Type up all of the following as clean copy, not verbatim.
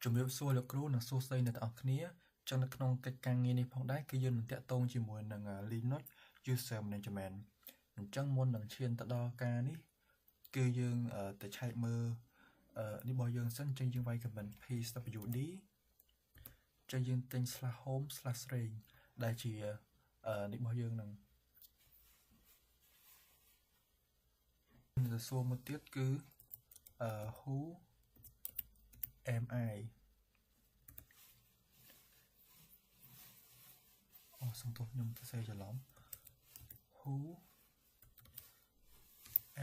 ជំរាបសួរលោកគ្រូនិងសួស្តីអ្នកទាំងអស់គ្នាចឹងនៅក្នុងកិច្ចការងារនេះផងដែរគឺយើងនឹងតាក់ទងជាមួយនឹង Linux User Management អញ្ចឹងមុននឹងឈានទៅដល់ការនេះគឺយើងទៅឆែកមើលនេះរបស់យើងសិនចឹងយើងវាយ command pwd ចឹងយើងទិញ /home/range ដែលជានេះរបស់យើងនឹងទៅសួរមួយទៀតគឺwho am I សំទោសខ្ញុំទៅសេច្រឡំ who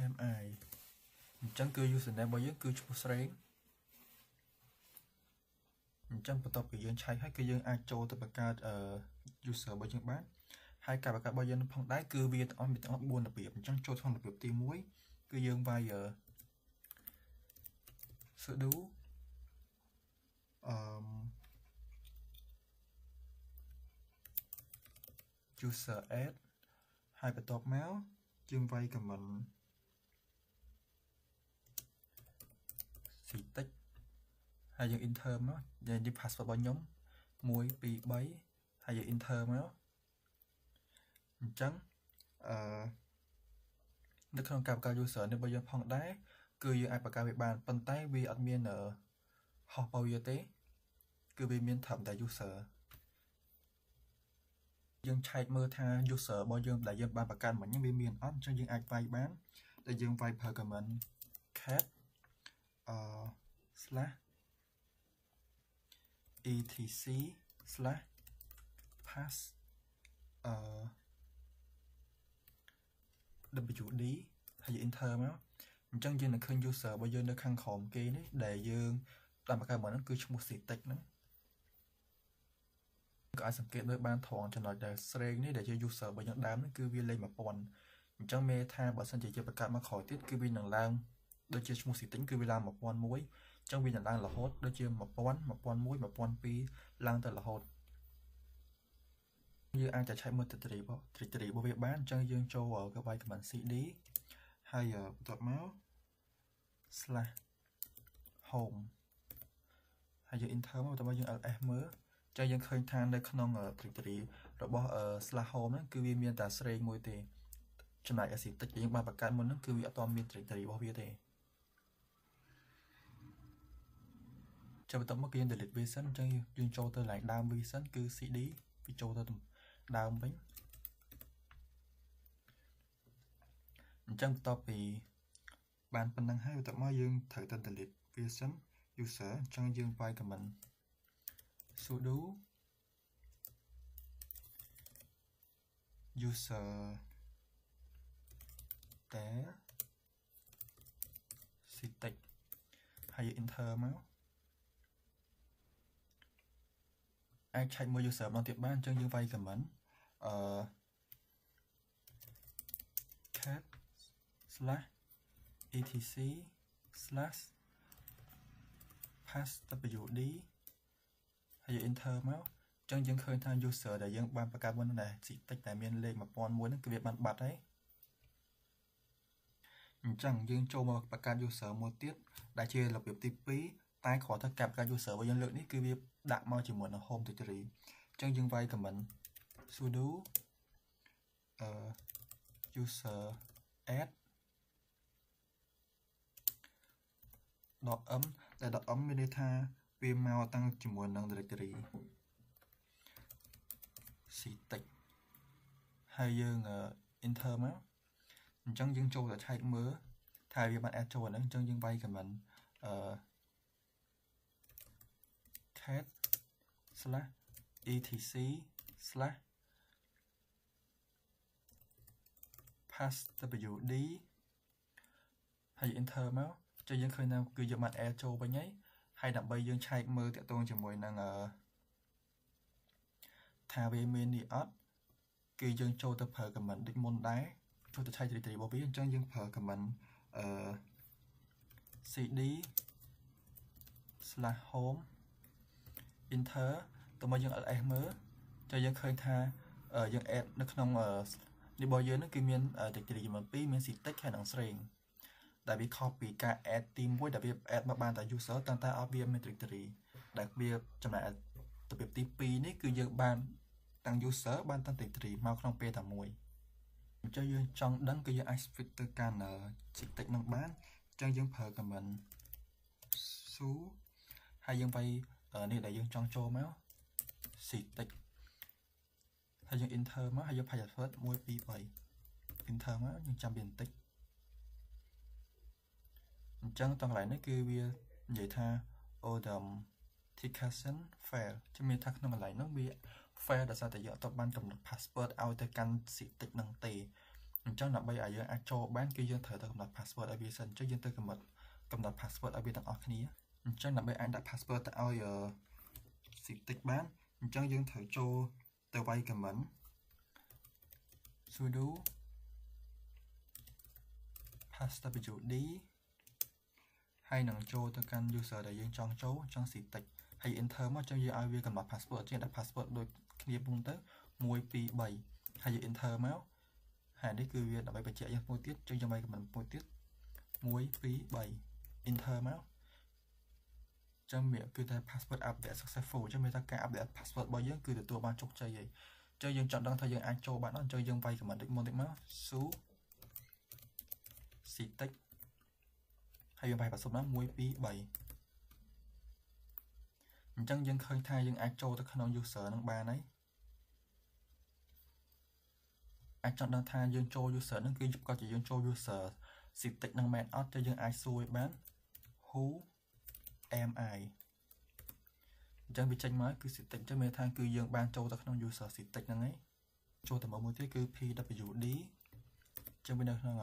am I អញ្ចឹងគឺ username របស់យើងគឺឈ្មោះស្រេងអញ្ចឹងបន្ទាប់ពីយើងឆែកហើយគឺយើងអាចចូលទៅបង្កើតuser របស់យើងបានហើយការបង្កើតរបស់យើងផងដែរគឺវាទាំងអស់មានទាំងអស់4របៀបអញ្ចឹងចូលក្នុងរបៀបទី1គឺយើងវាយsudo user add ហើយបន្ទាប់មកយើងវាយ command ctech ហើយយើង enter មកយើងនិយាយ password របស់ខ្ញុំ1 2 3ហើយយើង enter មកអញ្ចឹងនៅក្នុងការបង្កើត user នេះរបស់យើងផងដែរគឺយើងអាចបង្កើតវាបានប៉ុន្តែវាអត់មានហោះរបស់វាទេគឺវាមានត្រឹមតែ user យើងឆែកមើលថា user របស់យើងដែលយើងបានបង្កើតមិញវាមានអត់អញ្ចឹងយើងអាចវាយបានដែលយើងវាយ per command cat /etc/pass wd ហើយ enter មកអញ្ចឹងយើងនឹងឃើញ user របស់យើងនៅខាងក្រោមគេនេះដែលយើងបានបង្កើតមកហ្នឹងគឺឈ្មោះ ctech ហ្នឹងក៏អាចសង្កេតមើលបានត្រង់ចំណុចដែលស្រេងនេះដែលជា user របស់យើងដើមហ្នឹងគឺវាលេខ 1000 អញ្ចឹងមេថាបើសិនជាយើងបង្កើតមកក្រោយទៀតគឺវានឹងឡើងដូចជាឈ្មោះ ctech គឺវាឡើង 1001 អញ្ចឹងវានឹងឡើងរហូតដូចជា 1000 1001 1002ឡើងទៅរហូតយើងអាចតែឆែកមើល trajectory របស់វាបានអញ្ចឹងយើងចូលទៅវាយ command cd ហើយបន្ទាប់មក /home ហើយយើង enter មកបន្ទាប់មកយើង ls មើលចាយើងឃើញថានៅក្នុង trajectory របស់ /home ហ្នឹងគឺវាមានតែស្រេងមួយទេចំណែក ctech យើងបានបង្កើតមុនហ្នឹងគឺវាអត់ទាន់មាន trajectory របស់វាទេចាំបន្ទាប់មកយើង delete វាសិនអញ្ចឹងយើងចូលទៅ line ដើមវាសិនគឺ cd វាចូលទៅដើមវិញអញ្ចឹងបន្ទាប់ពីបានប៉ុណ្ណឹងហើយបន្ទាប់មកយើងត្រូវទៅ delete វាសិន user អញ្ចឹងយើងវាយ command sudo user there ctech ហើយ enter មកអាចឆែកមើល user ម្ដងទៀតបានអញ្ចឹងយើងវាយ command cat /etc/pass wd ហើយ enter មកអញ្ចឹងយើងឃើញថា user ដែលយើងបានបង្កើតមុនហ្នឹង ctech តែមានលេខ 1001 ហ្នឹងគឺវាបានបាត់ហើយអញ្ចឹងយើងចូលមកបង្កើត user មួយទៀតដែលជារបៀបទី2តែគ្រាន់តែការបង្កើត user របស់យើងលើកនេះគឺវាដាក់មកជាមួយនឹង home directory អញ្ចឹងយើងវាយ command sudo user add .m ដែល .m មានន័យថាវាមកតាំងជាមួយនឹង directory ctech ហើយយើង enter មកអញ្ចឹងយើងចូលទៅឆែកមើលថាវាបាន add ចូលហ្នឹងអញ្ចឹងយើងវាយ command cat /etc/pass wd ហើយ enter មកចុះយើងឃើញថាគឺយើងបាន add ចូលវិញហើយដើម្បីយើងឆែកមើលតាក់ទងជាមួយនឹងថាវាមាននេះអត់គឺយើងចូលទៅប្រើ command ដូចមុនដែរចូលទៅឆែក directory របស់វាអញ្ចឹងយើងប្រើ command cd /home enter ទៅមកយើង ls មើលចុះយើងឃើញថាយើង add នៅក្នុងនេះរបស់យើងហ្នឹងគឺមាន directory ចំនួន2មាន ctech ហើយនិងស្រេងដែលវាខុសពីការ add ទី1ដែលវា add មកបានតែ user តែអត់វាមាន directory ដែលវាចំណែករបៀបទី2នេះគឺយើងបានតាំង user បានតាំង T3 មកក្នុងពេលតែមួយអញ្ចឹងយើងចង់ដឹងគឺយើងអាច switch ទៅកាន់ syntax នឹងបានអញ្ចឹងយើងប្រើ command su ហើយយើងវាយនេះដែលយើងចង់ចូលមក syntax ហើយយើង enter មកហើយយើង password 1 2 3 enter មកយើងចាំវាបន្តិចអញ្ចឹងតោះកន្លែងនេះគឺវានិយាយថា authentication fail ជំរាបថាក្នុងកន្លែងនោះវា fail ដោយសារតែយើងអត់បានកំណត់ password ឲ្យទៅកាន់ syntax នឹងទេអញ្ចឹងដើម្បីឲ្យយើងអាចចូលបានគឺយើងត្រូវទៅកំណត់ password ឲ្យវាសិនអញ្ចឹងយើងទៅកំណត់ password ឲ្យវាទាំងអស់គ្នាអញ្ចឹងដើម្បីអាចដាក់ password ទៅឲ្យsyntax បានអញ្ចឹងយើងត្រូវចូលទៅវាយ command sudo passwd ហើយនឹងចូលទៅកាន់ user ដែលយើងចង់ចូលចង់ syntax ហើយ enter មកចឹងយើងឲ្យវាកំណត់ password ជាដាក់ password ដូចគ្នាពុំទៅ1 2 3ហើយយើង enter មកហើយនេះគឺវាដើម្បីបញ្ជាក់យើងមួយទៀតចឹងយើងវាយ command មួយទៀត1 2 3 enter មកចឹងវាគឺថា password update successful ចឹងមានថាការ update password របស់យើងគឺទទួលបានជោគជ័យហើយចឹងយើងចង់ដឹងថាយើងអាចចូលបានអត់ចឹងយើងវាយ command តិចមុនមក su syntax ហើយយើងវាយ password មក1 2 3អញ្ចឹងយើងឃើញថាយើងអាចចូលទៅក្នុង user នឹងបានហើយអាចចង់ដឹងថាយើងចូល user នឹងគឺប្រកាសជាយើងចូល user syntax នឹងមែនអត់ទៅយើងអាចសួរបាន who am I អញ្ចឹងវាចេញមកគឺ syntax ចឹងមានថាគឺយើងបានចូលទៅក្នុង user syntax ហ្នឹងហើយចូលទៅមួយទៀតគឺ pwd ចឹងវានៅក្នុង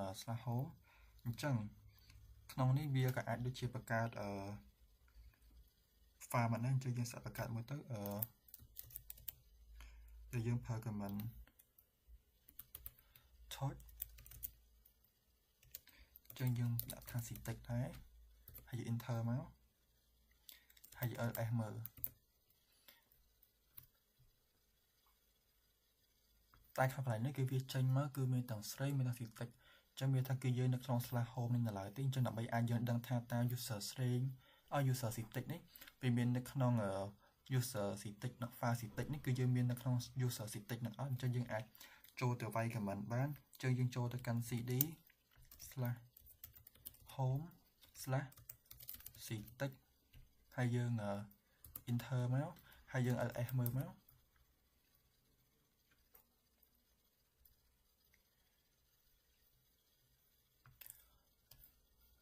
/home អញ្ចឹងក្នុងនេះវាក៏អាចដូចជាបង្កើតfile មកហ្នឹងអញ្ចឹងយើងសាកបង្កើតមួយទៅដែលយើងប្រើ command torch អញ្ចឹងយើងដាក់ថា syntax ដែរហើយយើង enter មកហើយយើង ls មើលតែខាងកន្លែងនេះគឺវាចេញមកគឺមានទាំងស្រីមានទាំង syntax អញ្ចឹងមានថាគឺយើងនៅក្នុង /home នេះនៅឡើយទេអញ្ចឹងដើម្បីអាចយើងដឹងថាតើ user string ឲ្យ user syntax នេះវាមាននៅក្នុង user syntax នៅ file syntax នេះគឺយើងមាននៅក្នុង user syntax នឹងអត់អញ្ចឹងយើងអាចចូលទៅវាយ command បានអញ្ចឹងយើងចូលទៅកាន់ cd /home/syntax ហើយយើង enter មកហើយយើង ls មើលមក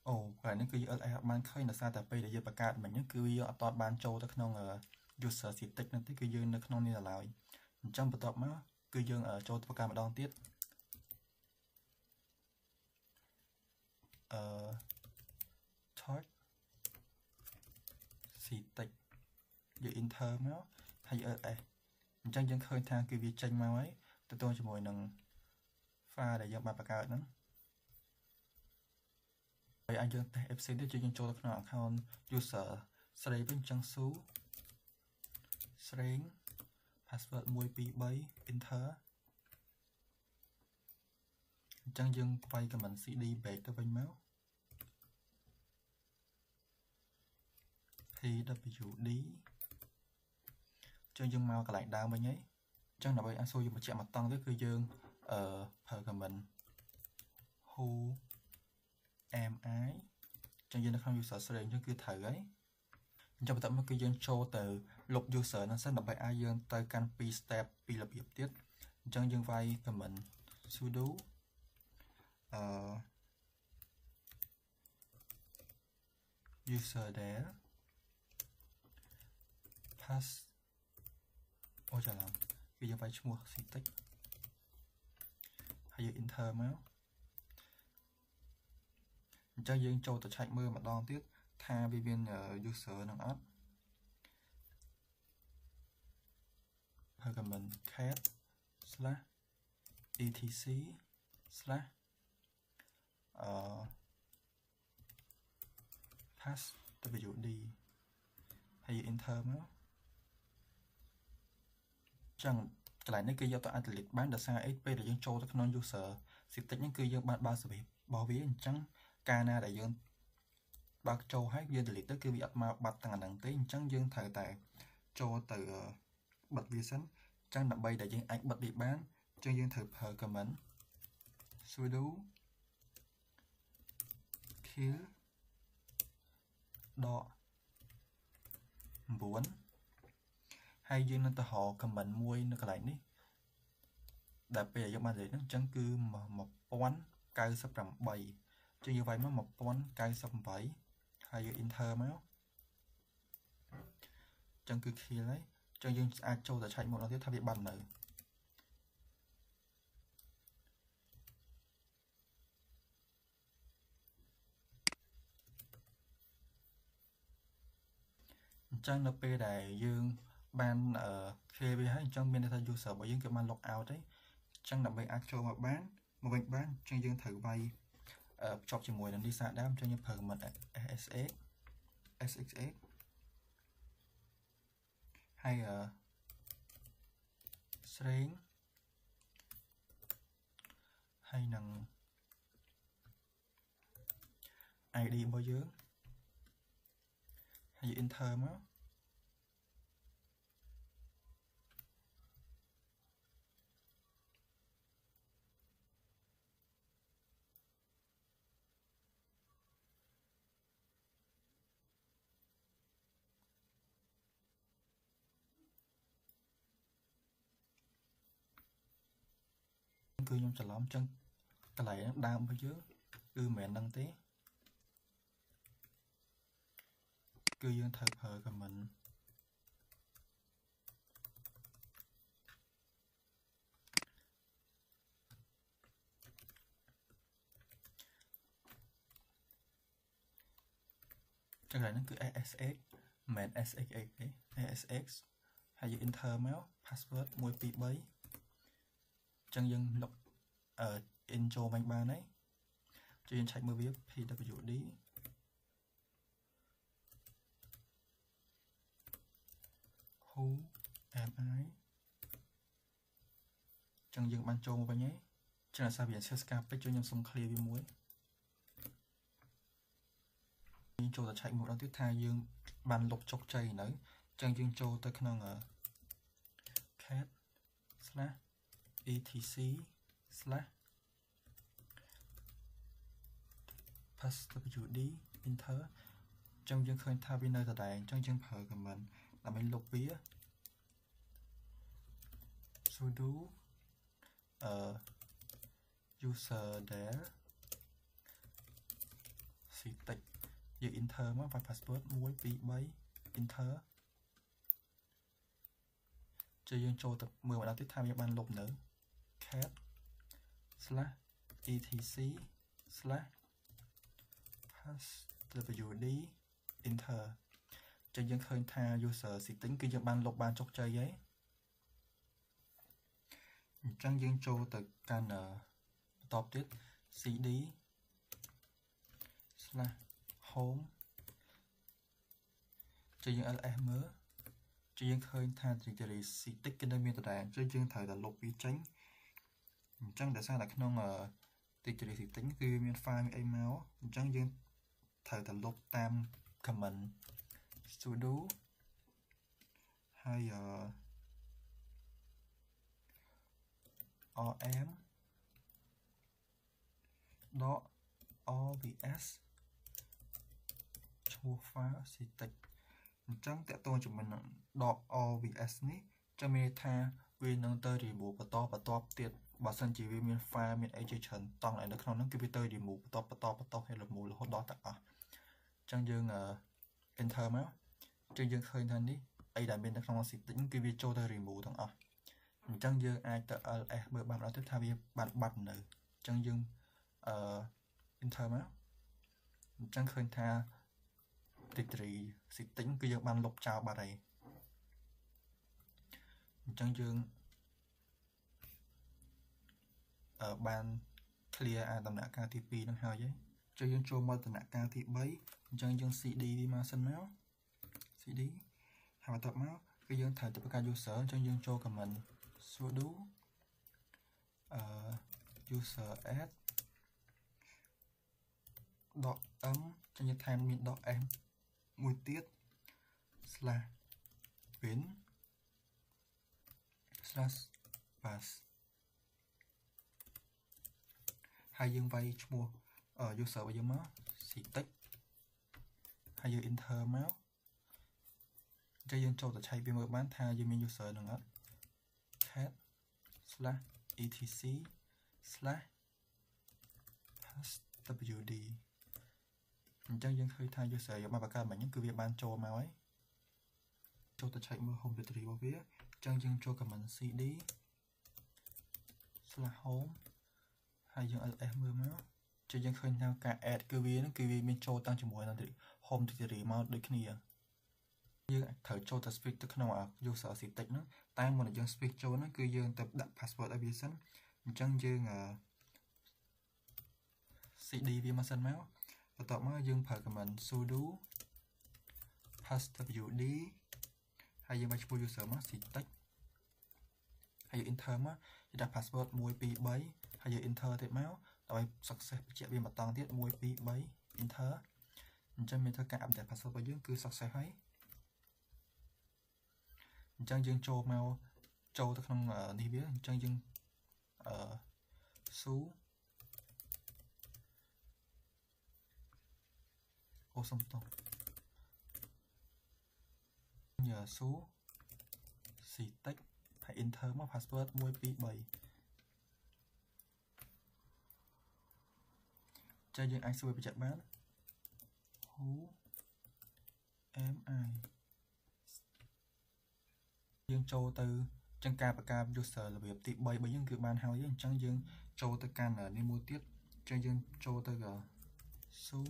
អូហើយនេះគឺយើង ls អត់បានឃើញដោយសារតែពេលដែលយើងបង្កើតមិញហ្នឹងគឺយើងអត់បានចូលទៅក្នុង user syntax ហ្នឹងទេគឺយើងនៅក្នុងនេះឡើយអញ្ចឹងបន្ទាប់មកគឺយើងចូលទៅបង្កើតម្ដងទៀតtorch syntax យើង enter មកហើយ ls អញ្ចឹងយើងឃើញថាគឺវាចេញមកហើយទទួលជាមួយនឹង file ដែលយើងបានបង្កើតហ្នឹងហើយអាចយើងតេស្ត FC ទៀតយើងចូលទៅក្នុង account user ស្រីវិញអញ្ចឹង su string password 1 2 3 enter អញ្ចឹងយើងវាយ command cd back ទៅវិញមក pwd អញ្ចឹងយើងមកកន្លែងដើមវិញហើយអញ្ចឹងដើម្បីឲ្យសួរយើងបញ្ជាក់មកតង់ទៀតគឺយើងប្រើ command who am I អញ្ចឹងយើងនៅក្នុង user string អញ្ចឹងគឺត្រូវហើយអញ្ចឹងបន្ទាប់មកគឺយើងចូលទៅលុប user ហ្នឹងសិនដើម្បីឲ្យយើងទៅកាន់2 step 2របៀបទៀតអញ្ចឹងយើងវាយ command sudo user there pass អូចាឡងគឺយើងវាយឈ្មោះ syntax ហើយយើង enter មកអញ្ចឹងយើងចូលទៅឆែកមើលម្ដងទៀតថាវាមាន user នឹងអត់ហើយ command cat /etc/ passwd ហើយ enter មកចឹងកន្លែងនេះគឺយកទៅ delete បានដោយសារអីពេលដែលយើងចូលទៅក្នុង user syntax ហ្នឹងគឺយើងបានបើក service របស់វាអញ្ចឹងកាលណាដែលយើង បើចូលហើយយើង delete ទៅគឺវាអត់មកបាត់ទាំងអាហ្នឹងទេអញ្ចឹងយើងត្រូវតែចូលទៅបិទវាសិនអញ្ចឹងដើម្បីដែលយើងអាចបិទវាបានអញ្ចឹងយើងត្រូវប្រើ command sudo kill ដក 9 ហើយយើងនឹងទៅរក command មួយនៅកន្លែងនេះដែលពេលយើងបាននិយាយហ្នឹងអញ្ចឹងគឺ1098ចឹងយើងវាយមក1098ហើយយើង enter មកអញ្ចឹងគឺ kill ហើយអញ្ចឹងយើងអាចចូលទៅឆែកមកដល់ទៀតថាវាបាននៅអញ្ចឹងនៅពេលដែលយើងបានclear វាហើយអញ្ចឹងមានន័យថា user របស់យើងគឺបាន log out ហើយអញ្ចឹងដើម្បីអាចចូលមកវិញបានអញ្ចឹងយើងត្រូវវាយភ្ជាប់ជាមួយនឹង Lisa ដើមអញ្ចឹងយើងប្រើ command sxx ហើយស្រេងហើយនឹង ID របស់យើងហើយ enter មកគឺខ្ញុំច្រឡំអញ្ចឹងកន្លែងដើមរបស់យើងគឺមិនមែនហ្នឹងទេគឺយើងត្រូវប្រើ command ចឹងកន្លែងហ្នឹងគឺ sxx មិនមែន sxx ទេ sxx ហើយយើង enter មក password 123អញ្ចឹងយើង log in ចូលវិញបានហើយជួយយើងឆែកមើលវា pwd who am I ចឹងយើងបានចូលមកវិញហើយចឹងអាសាវាស្កាពេកជួយខ្ញុំសុំ clear វាមួយយើងចូលទៅឆែកមុខដល់ទៀតថាយើងបានលុបជោគជ័យនៅចឹងយើងចូលទៅក្នុង cat/etc/passwd enter ចឹងយើងឃើញថាវានៅដដែលអញ្ចឹងយើងប្រើ command ដើម្បីលុបវា sudo user there citec យើង enter មក password 123 enter ជួយយើងចូលទៅមើលម្ដងទៀតថាវាបានលុបនៅ cat/etc/passwd enter ចឹងយើងឃើញថា user setting គឺយើងបានលុបបានជោគជ័យហើយអញ្ចឹងយើងចូលទៅកាន់បន្តទៀត cd/home ជួយយើង ls មើលជួយយើងឃើញថា directory ctic គឺនៅមានដដែលអញ្ចឹងយើងត្រូវតែលុបវាចេញអញ្ចឹងដោយសារតែក្នុង directory ctic គឺមាន file អីមកអញ្ចឹងយើងត្រូវតែលុបតាម command sudo ហើយ rm .ovs ឈ្មោះ file ctic អញ្ចឹងតើតើជាមួយនឹង .ovs នេះចាំមានថាវានឹងទៅ remove បន្តទៀតបើសិនជាវាមាន file មានអីជាច្រើនតង់នៅក្នុងហ្នឹងគឺវាទៅ remove បន្តហើយ remove រហូតដល់ទាំងអស់អញ្ចឹងយើង enter មកចឹងយើងឃើញថានេះអីដែលមាននៅក្នុង setting គឺវាចូលទៅ remove ទាំងអស់អញ្ចឹងយើងអាចទៅ ls មើលបានដល់ទៅថាវាបានបាត់នៅអញ្ចឹងយើងenter មកអញ្ចឹងឃើញថា directory setting គឺយើងបានលុបចោលបាត់ហើយអញ្ចឹងយើងបាន clear ដំណាក់កាលទី2ហ្នឹងហើយចុះយើងចូលមកដំណាក់កាលទី3អញ្ចឹងយើង cd វាមកសិនមក cd ហើយបន្ទាប់មកគឺយើងត្រូវទៅបង្កើត user អញ្ចឹងយើងចូល command sudo user add .m ចឹងយើងថែមមានដក s មួយទៀត slash bin slash pass ហើយយើងវាយឈ្មោះ user របស់យើងមក ctext ហើយយើង enter មកចឹងយើងចូលទៅឆែកវាមើលបានថាយើងមាន user នឹងអត់ cat slash etc slash pastwd អញ្ចឹងយើងឃើញថា user យកមកបង្កើតមកហ្នឹងគឺវាបានចូលមកហើយចូលទៅឆែកមើល home directory របស់វាអញ្ចឹងយើងចូល command cd slash home ហើយយើង ls មើលមកចឹងយើងឃើញថាការ add គឺវានឹងគឺវាមានចូលតាំងជាមួយនឹង home directory មកដូចគ្នាយើងត្រូវចូលទៅ switch ទៅក្នុង user ctext ហ្នឹងតែមុននឹងយើង switch ចូលហ្នឹងគឺយើងទៅដាក់ password ឲ្យវាសិនអញ្ចឹងយើងcd វាមកសិនមកបន្ទាប់មកយើងប្រើ command sudo pastwd ហើយយើងមកឈ្មោះ user មក ctext ហើយយើង enter មកយើងដាក់ password 1 2 3ហើយយើង enter ទៀតមកដើម្បី success បញ្ជាក់វាម្ដងទៀត1 2 3 enter អញ្ចឹងមានថាការ update password របស់យើងគឺ success ហើយអញ្ចឹងយើងចូលមកចូលទៅក្នុងនេះវាអញ្ចឹងយើងsu អូសុំតោះញ៉ា su ctext ហើយ enter មក password 1 2 3ចឹងយើងអាចសួរបញ្ជាក់បាន who am I យើងចូលទៅចឹងការបង្កើត user របៀបទី3របស់យើងគឺបានហើយអញ្ចឹងយើងចូលទៅកាន់នេះមួយទៀតចឹងយើងចូលទៅsu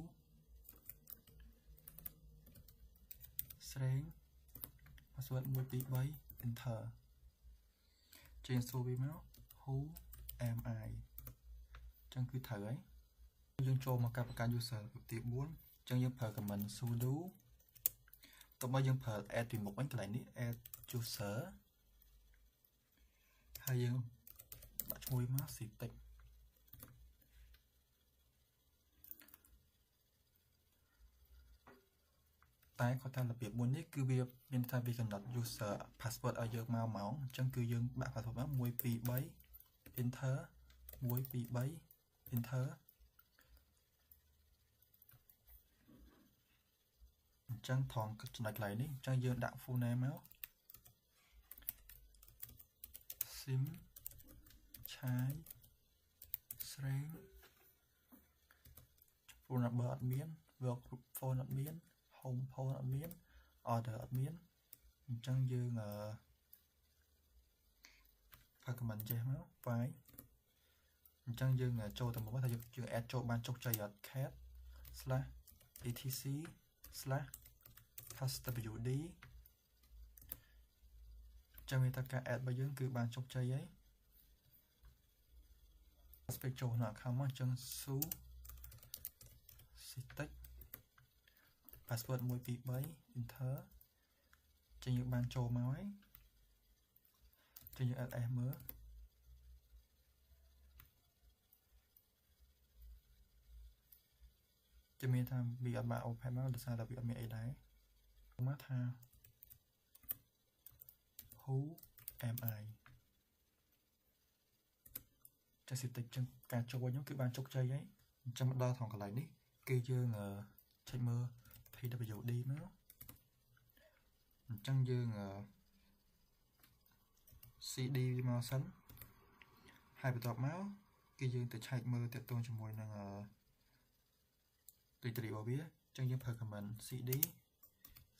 string password 1 2 3 enter ចេញសួរវាមក who am I ចឹងគឺត្រូវហើយយើងចូលមកការបង្កើត user ទី4ចឹងយើងប្រើ command sudo តោះមកយើងប្រើ add ពីមុខវិញកន្លែងនេះ add user ហើយយើងដាក់ឈ្មោះមក ctext តែគាត់ថារបៀបមួយនេះគឺវាមានថាវាកំណត់ user password ឲ្យយើងមកអញ្ចឹងគឺយើងដាក់ password មក1 2 3 enter 1 2 3 enter អញ្ចឹងថងចំណុចកន្លែងនេះអញ្ចឹងយើងដាក់ full name មក sim ឆាយ string phone number អត់មាន work group phone អត់មាន home phone អត់មាន order អត់មានអញ្ចឹងយើងប្រើ command ចេះមក file អញ្ចឹងយើងចូលទៅមកថាយើង add ចូលបានជោគជ័យអត់ cat slash etc slash pastwd ចាំមានថាការ add របស់យើងគឺបានជោគជ័យហើយ space ចូលក្នុង account មកអញ្ចឹង su ctext password 1 2 3 enter ចឹងយើងបានចូលមកហើយចឹងយើង ls មើលจะมีทำบีออกมา open មកដោយសារតែវាអត់មានអីដែរមកថា who am I ចាសិតិចចឹងការចូលខ្ញុំគឺបានជោគជ័យហើយអញ្ចឹងមកដល់ថងកន្លែងនេះគឺយើងឆែកមើល pwd មកអញ្ចឹងយើងcd មកសិនហើយបន្ទាប់មកគឺយើងទៅឆែកមើលទាក់ទងជាមួយនឹងdirectory របស់វាអញ្ចឹងយើងប្រើ command cd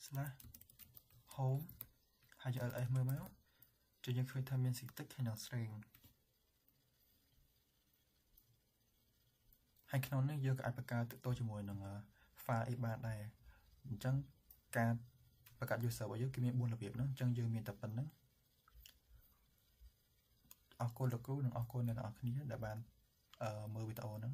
slash home ហើយ ls មើលមកចឹងយើងឃើញថាមាន ctext ហើយនិង string ហើយក្នុងនេះយើងក៏អាចបង្កើតទាក់ទងជាមួយនឹង file អីបានដែរអញ្ចឹងការបង្កើត user របស់យើងគឺមាន4របៀបហ្នឹងអញ្ចឹងយើងមានតែប៉ុណ្្នឹងអរគុណលោកគ្រូនិងអរគុណអ្នកទាំងអស់គ្នាដែលបានមើលវីដេអូហ្នឹង